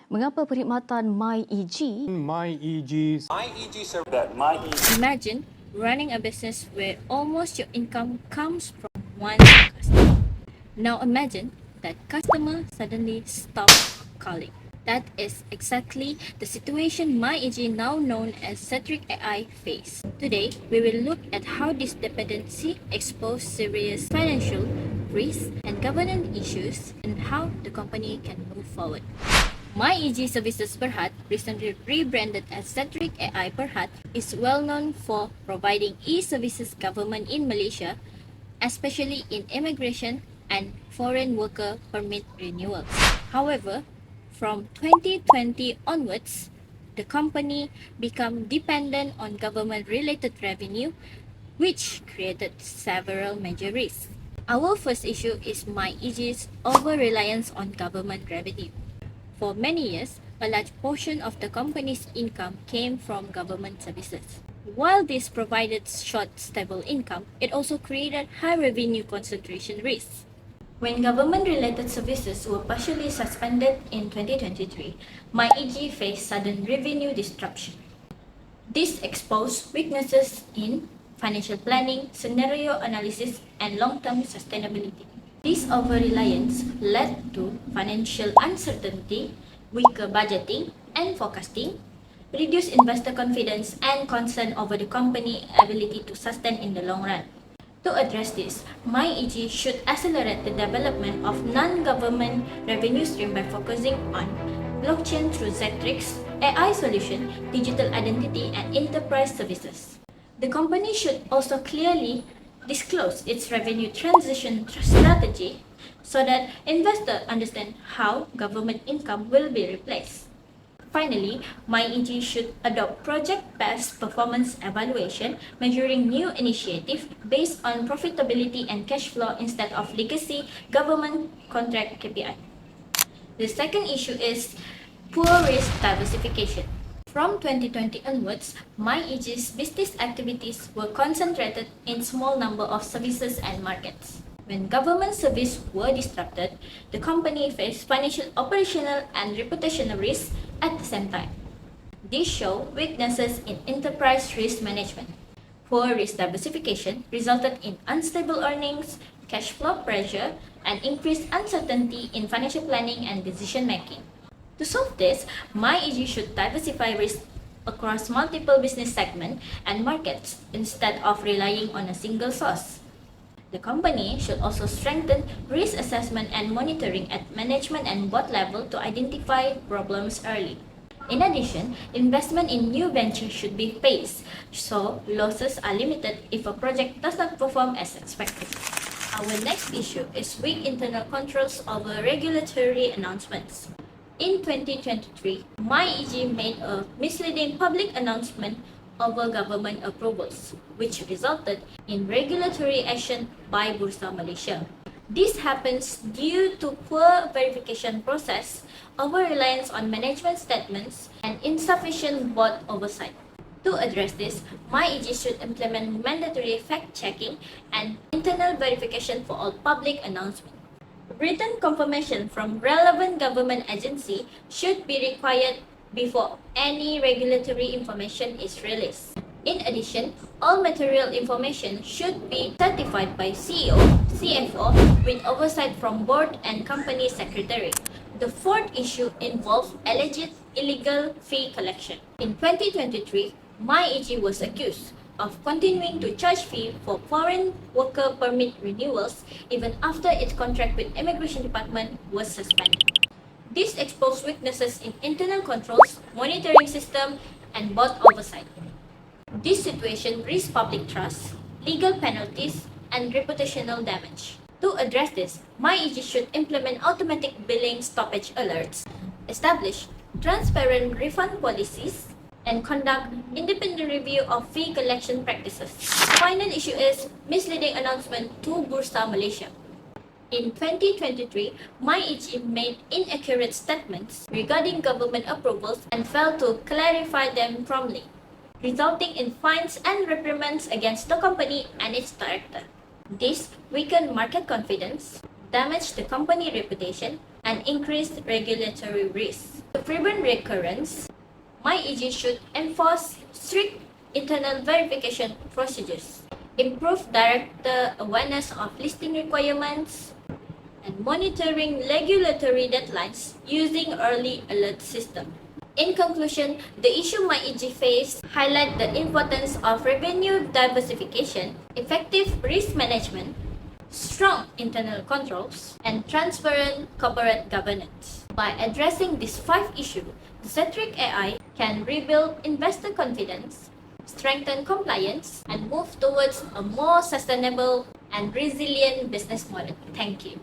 Mengapa perkhidmatan Myeg Imagine running a business where almost your income comes from one customer. Now imagine that customer suddenly stops calling. That is exactly the situation Myeg, now known as Centric AI, face. Today, we will look at how this dependency exposes serious financial risks and governance issues and how the company can move forward. Myeg Services Berhad, recently rebranded as Centric AI Berhad, is well known for providing e-services government in Malaysia, especially in immigration and foreign worker permit renewals. However, from 2020 onwards, the company became dependent on government-related revenue, which created several major risks. Our first issue is Myeg's over-reliance on government revenue. For many years, a large portion of the company's income came from government services. While this provided short, stable income, it also created high revenue concentration risks. When government-related services were partially suspended in 2023, Myeg faced sudden revenue disruption. This exposed weaknesses in financial planning, scenario analysis, and long-term sustainability. This over-reliance led to financial uncertainty, weaker budgeting and forecasting, reduced investor confidence, and concern over the company's ability to sustain in the long run. To address this, Myeg should accelerate the development of non-government revenue stream by focusing on blockchain through Zetrix, AI solution, digital identity, and enterprise services. The company should also clearly disclose its revenue transition strategy so that investors understand how government income will be replaced. Finally, Myeg should adopt project-based performance evaluation, measuring new initiatives based on profitability and cash flow instead of legacy government contract KPI. The second issue is poor risk diversification. From 2020 onwards, Myeg's business activities were concentrated in small number of services and markets. When government services were disrupted, the company faced financial, operational, and reputational risks at the same time. These show weaknesses in enterprise risk management. Poor risk diversification resulted in unstable earnings, cash flow pressure, and increased uncertainty in financial planning and decision making. To solve this, Myeg should diversify risk across multiple business segments and markets instead of relying on a single source. The company should also strengthen risk assessment and monitoring at management and board level to identify problems early. In addition, investment in new ventures should be paced, so losses are limited if a project does not perform as expected. Our next issue is weak internal controls over regulatory announcements. In 2023, Myeg made a misleading public announcement over government approvals, which resulted in regulatory action by Bursa Malaysia. This happens due to poor verification process, over-reliance on management statements, and insufficient board oversight. To address this, Myeg should implement mandatory fact-checking and internal verification for all public announcements. Written confirmation from relevant government agency should be required before any regulatory information is released. In addition, all material information should be certified by CEO, CFO with oversight from board and company secretary. The fourth issue involves alleged illegal fee collection. In 2023, Myeg was accused of continuing to charge fee for foreign worker permit renewals even after its contract with Immigration Department was suspended. This exposed weaknesses in internal controls, monitoring system, and board oversight. This situation risks public trust, legal penalties, and reputational damage. To address this, Myeg should implement automatic billing stoppage alerts, establish transparent refund policies, and conduct independent review of fee collection practices. The final issue is misleading announcement to Bursa Malaysia. In 2023, Myeg made inaccurate statements regarding government approvals and failed to clarify them promptly, resulting in fines and reprimands against the company and its director. This weakened market confidence, damaged the company reputation, and increased regulatory risks. The prevent recurrence, Myeg should enforce strict internal verification procedures, improve director awareness of listing requirements, and monitoring regulatory deadlines using early alert system. In conclusion, the issue Myeg faced highlight the importance of revenue diversification, effective risk management, strong internal controls, and transparent corporate governance. By addressing these 5 issues, the Centric AI can rebuild investor confidence, strengthen compliance, and move towards a more sustainable and resilient business model. Thank you.